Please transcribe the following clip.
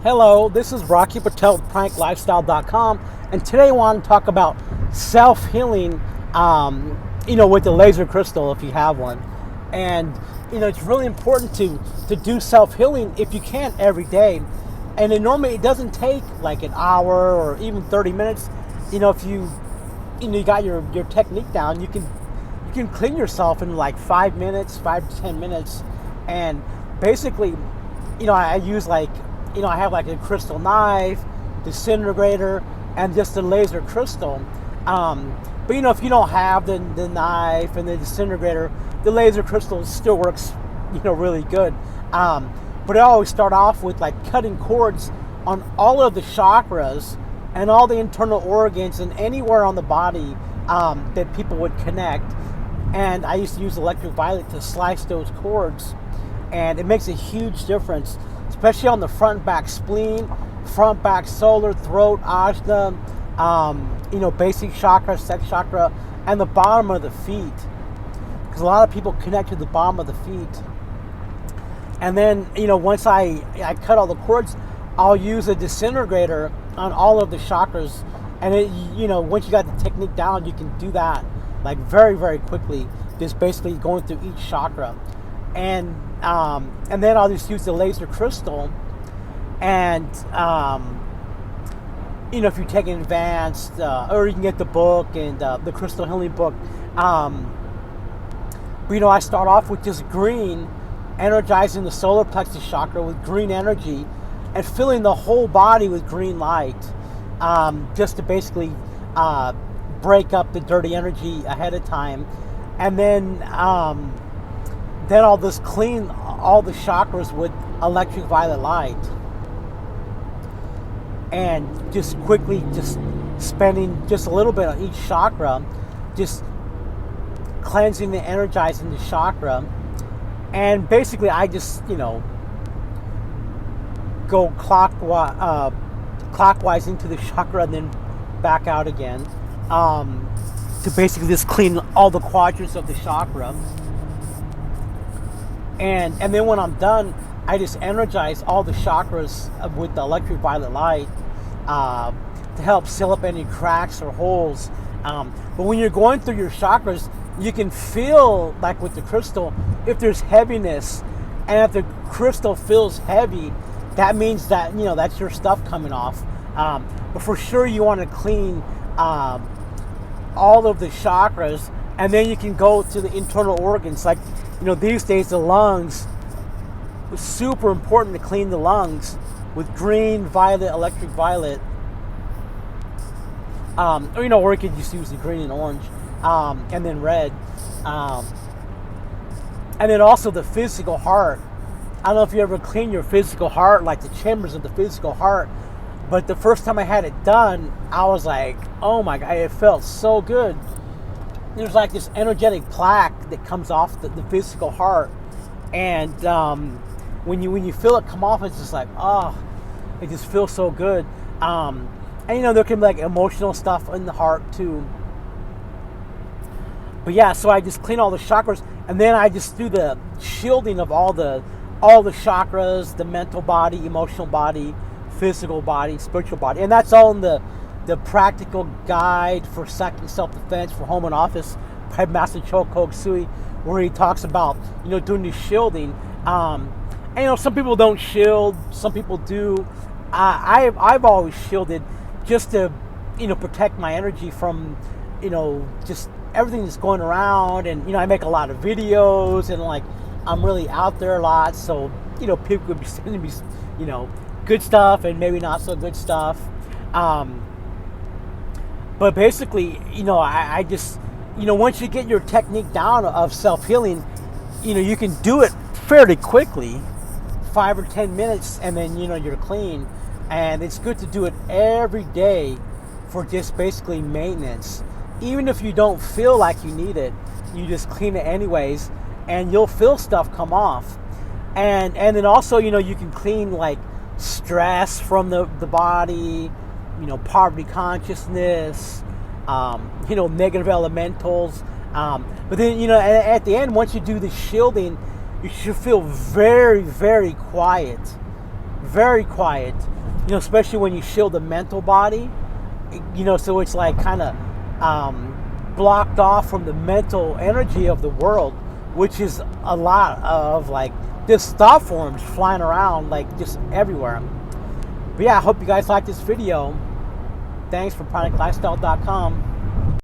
Hello, this is Rocky Patel with PrankLifestyle.com, and today I want to talk about self-healing, with the laser crystal if you have one. And, it's really important to do self-healing if you can every day. And normally it doesn't take like an hour or even 30 minutes. If you got your technique down, you can clean yourself in like 5 minutes, 5 to 10 minutes. And basically, I use I have like a crystal knife, disintegrator, and just a laser crystal. But if you don't have the knife and the disintegrator, the laser crystal still works, really good. But I always start off with like cutting cords on all of the chakras and all the internal organs and anywhere on the body that people would connect. And I used to use electric violet to slice those cords, and it makes a huge difference, especially on the front back spleen, front back solar, throat, ajna, basic chakra, sex chakra, and the bottom of the feet. Because a lot of people connect to the bottom of the feet. And then, once I cut all the cords, I'll use a disintegrator on all of the chakras. And once you got the technique down, you can do that like very, very quickly. Just basically going through each chakra. And then I'll just use the laser crystal. And, if you take an advanced, or you can get the book and the Crystal Healing book. But, I start off with just green, energizing the solar plexus chakra with green energy and filling the whole body with green light, just to basically break up the dirty energy ahead of time. And then I'll just clean all the chakras with electric violet light. And just quickly just spending just a little bit on each chakra, just cleansing and energizing the chakra. And basically I just, go clockwise into the chakra and then back out again, to basically just clean all the quadrants of the chakra. And then when I'm done, I just energize all the chakras with the electric violet light to help seal up any cracks or holes. But when you're going through your chakras, you can feel, like with the crystal, if there's heaviness. And if the crystal feels heavy, that means that, that's your stuff coming off. But for sure, you want to clean all of the chakras. And then you can go to the internal organs. Like, these days, the lungs, it's super important to clean the lungs with green, violet, electric violet. Or you could just use the green and orange, and then red. And then also the physical heart. I don't know if you ever clean your physical heart, like the chambers of the physical heart. But the first time I had it done, I was like, oh my God, it felt so good. There's like this energetic plaque that comes off the physical heart. And when you feel it come off, it's just like, oh, it just feels so good. And there can be like emotional stuff in the heart too. But yeah, so I just clean all the chakras, and then I just do the shielding of all the chakras, the mental body, emotional body, physical body, spiritual body. And that's all in the practical guide for psychic self-defense for home and office by Master Choco Sui, where he talks about, doing the shielding. And some people don't shield, some people do. I've always shielded just to, protect my energy from, just everything that's going around. And, I make a lot of videos, and like, I'm really out there a lot. So, people could be sending me, good stuff and maybe not so good stuff. But basically, I just, once you get your technique down of self-healing, you can do it fairly quickly, 5 or 10 minutes, and then, you're clean. And it's good to do it every day for just basically maintenance. Even if you don't feel like you need it, you just clean it anyways, and you'll feel stuff come off. And then also, you can clean like stress from the body, poverty consciousness, negative elementals. But then, at the end, once you do the shielding, you should feel very, very quiet. very quiet. You know, especially when you shield the mental body. You know, so it's like kind of blocked off from the mental energy of the world, which is a lot of like just thought forms flying around like just everywhere. But yeah, I hope you guys like this video. Thanks for PranicLifestyle.com.